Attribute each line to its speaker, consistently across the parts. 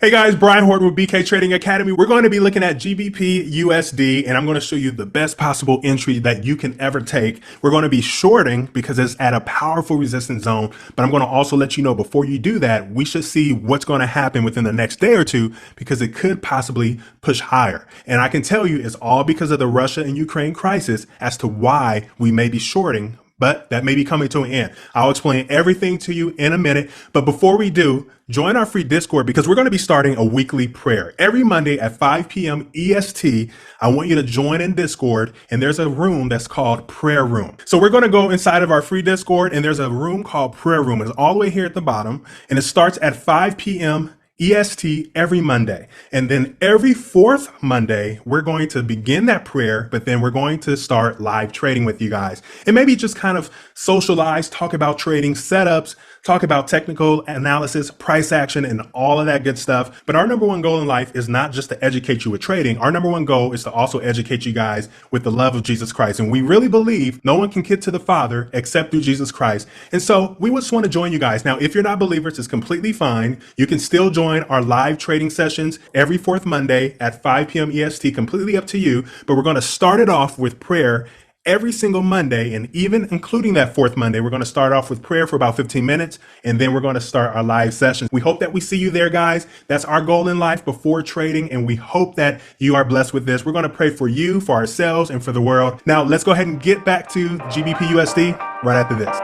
Speaker 1: Hey guys, Brian Horton with BK Trading Academy. We're going to be looking at GBP USD, and I'm going to show you the best possible entry that you can ever take. We're going to be shorting because it's at a powerful resistance zone, but I'm going to also let you know before you do that, we should see what's going to happen within the next day or two because it could possibly push higher. And I can tell you it's all because of the Russia and Ukraine crisis as to why we may be shorting, but that may be coming to an end. I'll explain everything to you in a minute. But before we do, join our free Discord because we're going to be starting a weekly prayer every Monday at 5 p.m. EST. I want you to join in Discord, and there's a room that's called Prayer Room. So we're going to go inside of our free Discord, and there's a room called Prayer Room. It's all the way here at the bottom, and it starts at 5 p.m. EST every Monday. And then every fourth Monday, we're going to begin that prayer, but then we're going to start live trading with you guys. And maybe just kind of socialize, talk about trading setups, talk about technical analysis, price action, and all of that good stuff. But our number one goal in life is not just to educate you with trading. Our number one goal is to also educate you guys with the love of Jesus Christ. And we really believe no one can get to the Father except through Jesus Christ. And so we just want to join you guys. Now, if you're not believers, it's completely fine. You can still join our live trading sessions every fourth Monday at 5 p.m. EST, completely up to you. But we're going to start it off with prayer every single Monday, and even including that fourth Monday, we're going to start off with prayer for about 15 minutes, and then we're going to start our live sessions. We hope that we see you there, guys. That's our goal in life before trading, and we hope that you are blessed with this. We're going to pray for you, for ourselves, and for the world. Now, let's go ahead and get back to GBP USD right after this.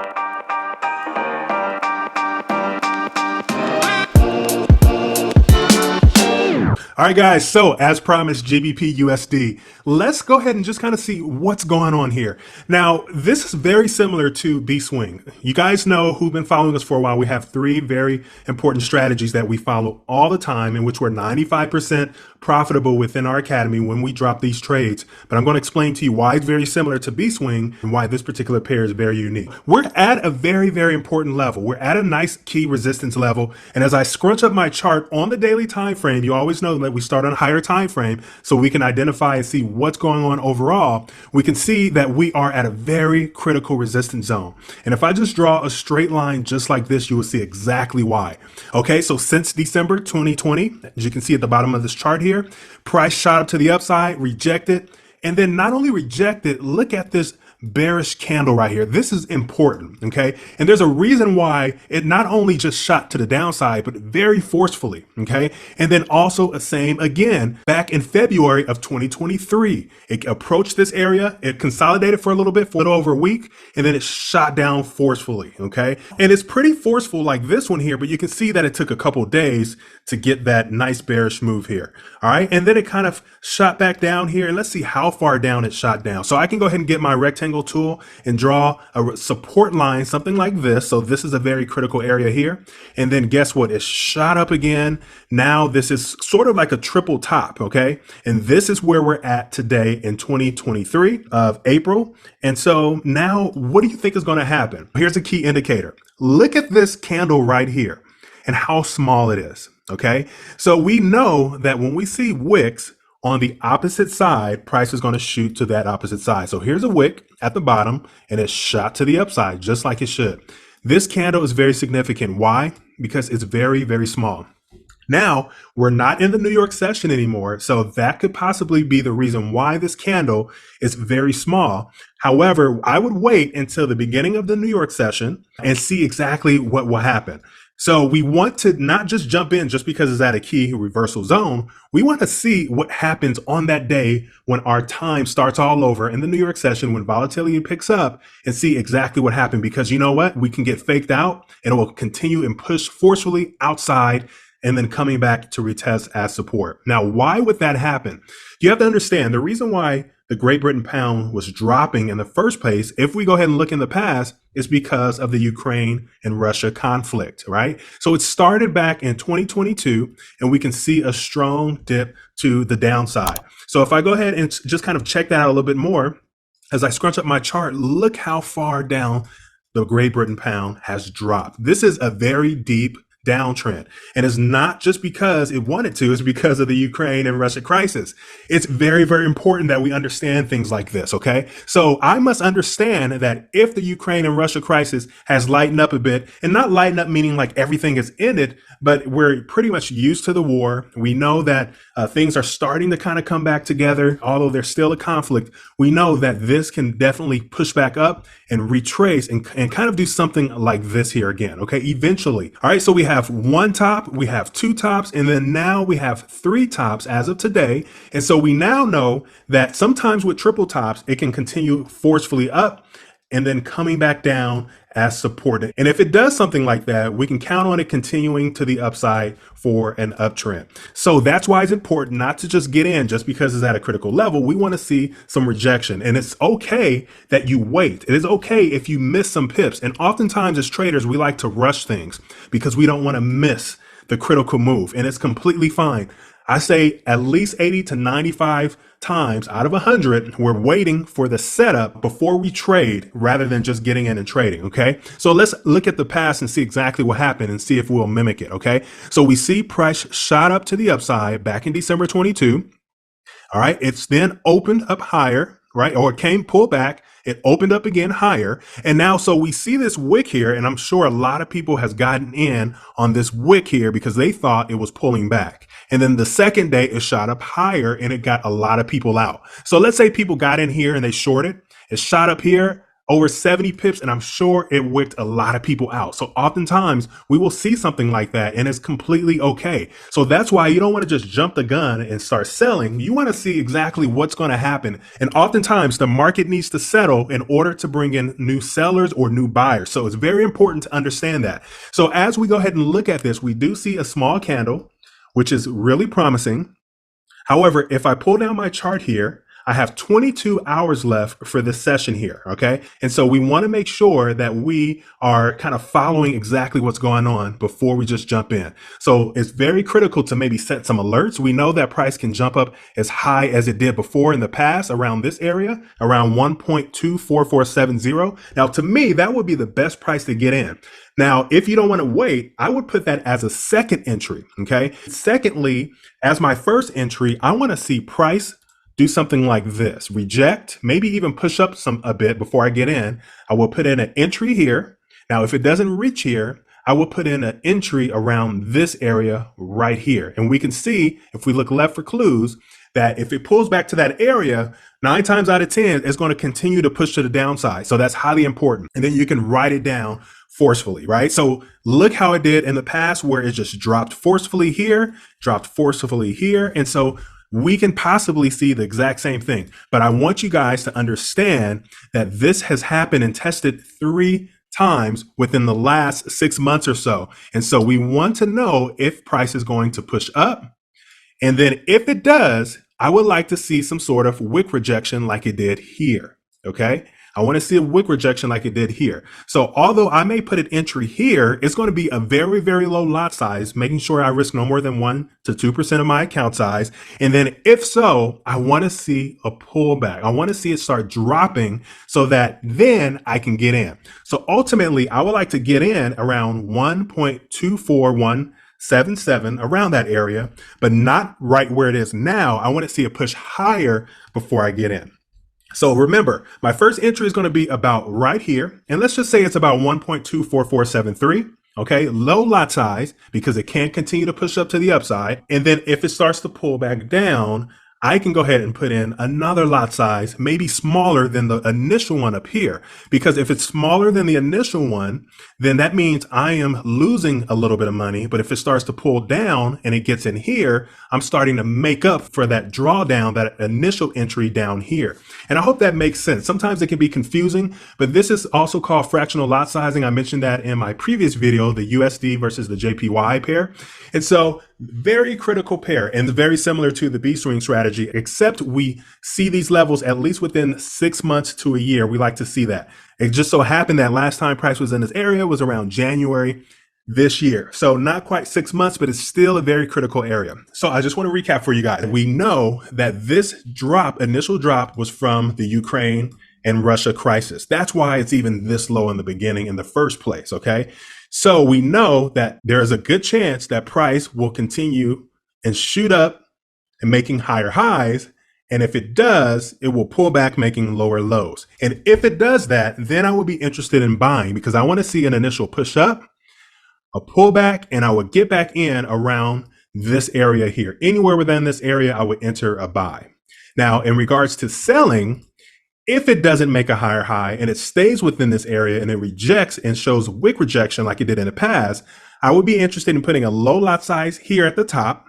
Speaker 1: All right, guys, so as promised, GBP USD. Let's go ahead and just kind of see what's going on here. Now, this is very similar to B-Swing. You guys know who've been following us for a while. We have three very important strategies that we follow all the time, in which we're 95% profitable within our academy when we drop these trades. But I'm going to explain to you why it's very similar to B-Swing and why this particular pair is very unique. We're at a very, very important level. We're at a nice key resistance level. And as I scrunch up my chart on the daily time frame, you always know that we start on a higher time frame so we can identify and see what's going on overall. We can see that we are at a very critical resistance zone. And if I just draw a straight line just like this, you will see exactly why. Okay, so since December 2020, as you can see at the bottom of this chart here, price shot up to the upside, rejected, and then not only rejected, look at this bearish candle right here. This is important, okay? And there's a reason why it not only just shot to the downside, but very forcefully, okay? And then also the same again back in February of 2023. It approached this area, it consolidated for a little bit, for a little over a week, and then it shot down forcefully, okay? And it's pretty forceful like this one here, but you can see that it took a couple days to get that nice bearish move here, all right? And then it kind of shot back down here, and let's see how far down it shot down. So I can go ahead and get my rectangle tool and draw a support line, something like this. So this is a very critical area here. And then guess what? It shot up again. Now this is sort of like a triple top, okay? And this is where we're at today in 2023 of April. And so now what do you think is going to happen? Here's a key indicator. Look at this candle right here and how small it is, okay? So we know that when we see wicks on the opposite side, price is going to shoot to that opposite side. So here's a wick at the bottom, and it shot to the upside, just like it should. This candle is very significant. Why? Because it's very, very small. Now, we're not in the New York session anymore, so that could possibly be the reason why this candle is very small. However, I would wait until the beginning of the New York session and see exactly what will happen. So we want to not just jump in just because it's at a key reversal zone. We want to see what happens on that day when our time starts all over in the New York session, when volatility picks up, and see exactly what happened. Because you know what? We can get faked out and it will continue and push forcefully outside and then coming back to retest as support. Now, why would that happen? You have to understand the reason why the Great Britain pound was dropping in the first place, if we go ahead and look in the past, is because of the Ukraine and Russia conflict, right? So it started back in 2022, and we can see a strong dip to the downside. So if I go ahead and just kind of check that out a little bit more, as I scrunch up my chart, look how far down the Great Britain pound has dropped. This is a very deep downtrend. And it's not just because it wanted to, it's because of the Ukraine and Russia crisis. It's very, very important that we understand things like this, okay? So I must understand that if the Ukraine and Russia crisis has lightened up a bit, and not lightened up meaning like everything is ended, but we're pretty much used to the war. We know that things are starting to kind of come back together, although there's still a conflict. We know that this can definitely push back up and retrace and kind of do something like this here again, okay? Eventually. All right, so we have one top, we have two tops, and then now we have three tops as of today. And so we now know that sometimes with triple tops, it can continue forcefully up and then coming back down as supported. And if it does something like that, we can count on it continuing to the upside for an uptrend. So that's why it's important not to just get in just because it's at a critical level. We want to see some rejection, and it's okay that you wait. It is okay if you miss some pips. And oftentimes as traders, we like to rush things because we don't want to miss the critical move, and it's completely fine. I say at least 80 to 95 times out of 100, we're waiting for the setup before we trade rather than just getting in and trading. Okay. So let's look at the past and see exactly what happened and see if we'll mimic it. Okay. So we see price shot up to the upside back in December 22. All right. It's then opened up higher, right? Or it came pull back. It opened up again higher. And now, so we see this wick here, and I'm sure a lot of people has gotten in on this wick here because they thought it was pulling back. And then the second day it shot up higher and it got a lot of people out. So let's say people got in here and they shorted. It shot up here over 70 pips, and I'm sure it wicked a lot of people out. So oftentimes we will see something like that, and it's completely okay. So that's why you don't want to just jump the gun and start selling. You want to see exactly what's going to happen. And oftentimes the market needs to settle in order to bring in new sellers or new buyers. So it's very important to understand that. So as we go ahead and look at this, we do see a small candle, which is really promising. However, if I pull down my chart here, I have 22 hours left for this session here, okay? And so we want to make sure that we are kind of following exactly what's going on before we just jump in. So it's very critical to maybe set some alerts. We know that price can jump up as high as it did before in the past around this area, around 1.24470. Now, to me, that would be the best price to get in. Now, if you don't want to wait, I would put that as a second entry, okay? Secondly, as my first entry, I want to see price do something like this, reject, maybe even push up a bit before I get in. I will put in an entry here. Now, if it doesn't reach here, I will put in an entry around this area right here. And we can see, if we look left for clues, that if it pulls back to that area, 9 times out of 10, it's going to continue to push to the downside. So that's highly important. And then you can write it down forcefully, right? So look how it did in the past where it just dropped forcefully here, dropped forcefully here. And so we can possibly see the exact same thing. But I want you guys to understand that this has happened and tested 3 times within the last 6 months or so. And so we want to know if price is going to push up. And then if it does, I would like to see some sort of wick rejection like it did here. Okay. I want to see a wick rejection like it did here. So although I may put an entry here, it's going to be a very, very low lot size, making sure I risk no more than 1 to 2% of my account size. And then if so, I want to see a pullback. I want to see it start dropping so that then I can get in. So ultimately, I would like to get in around 1.24177, around that area, but not right where it is now. I want to see it push higher before I get in. So remember, my first entry is going to be about right here. And let's just say it's about 1.24473. Okay, low lot size because it can't continue to push up to the upside. And then if it starts to pull back down, I can go ahead and put in another lot size, maybe smaller than the initial one up here. Because if it's smaller than the initial one, then that means I am losing a little bit of money. But if it starts to pull down and it gets in here, I'm starting to make up for that drawdown, that initial entry down here. And I hope that makes sense. Sometimes it can be confusing, but this is also called fractional lot sizing. I mentioned that in my previous video, the USD versus the JPY pair. And so very critical pair and very similar to the B swing strategy, except we see these levels at least within 6 months to a year. We like to see that. It just so happened that last time price was in this area was around January this year. So not quite 6 months, but it's still a very critical area. So I just want to recap for you guys. We know that this drop, initial drop, was from the Ukraine and Russia crisis. That's why it's even this low in the beginning in the first place. Okay. So we know that there is a good chance that price will continue and shoot up and making higher highs. And if it does, it will pull back, making lower lows. And if it does that, then I would be interested in buying because I want to see an initial push up, a pullback, and I would get back in around this area here. Anywhere within this area, I would enter a buy. Now, in regards to selling, if it doesn't make a higher high and it stays within this area and it rejects and shows wick rejection like it did in the past, I would be interested in putting a low lot size here at the top.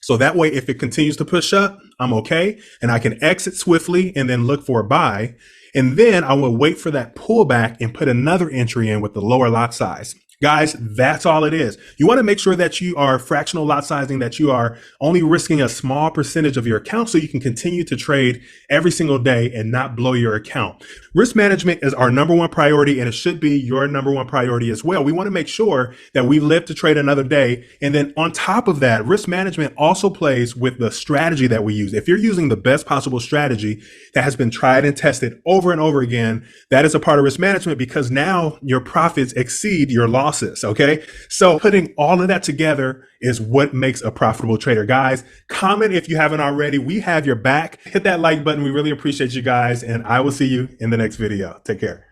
Speaker 1: So that way, if it continues to push up, I'm okay. And I can exit swiftly and then look for a buy. And then I will wait for that pullback and put another entry in with the lower lot size. Guys, that's all it is. You want to make sure that you are fractional lot sizing, that you are only risking a small percentage of your account so you can continue to trade every single day and not blow your account. Risk management is our number one priority, and it should be your number one priority as well. We want to make sure that we live to trade another day. And then on top of that, risk management also plays with the strategy that we use. If you're using the best possible strategy that has been tried and tested over and over again, that is a part of risk management because now your profits exceed your losses. Okay. So putting all of that together is what makes a profitable trader. Guys, comment if you haven't already. We have your back. Hit that like button. We really appreciate you guys. And I will see you in the next video. Take care.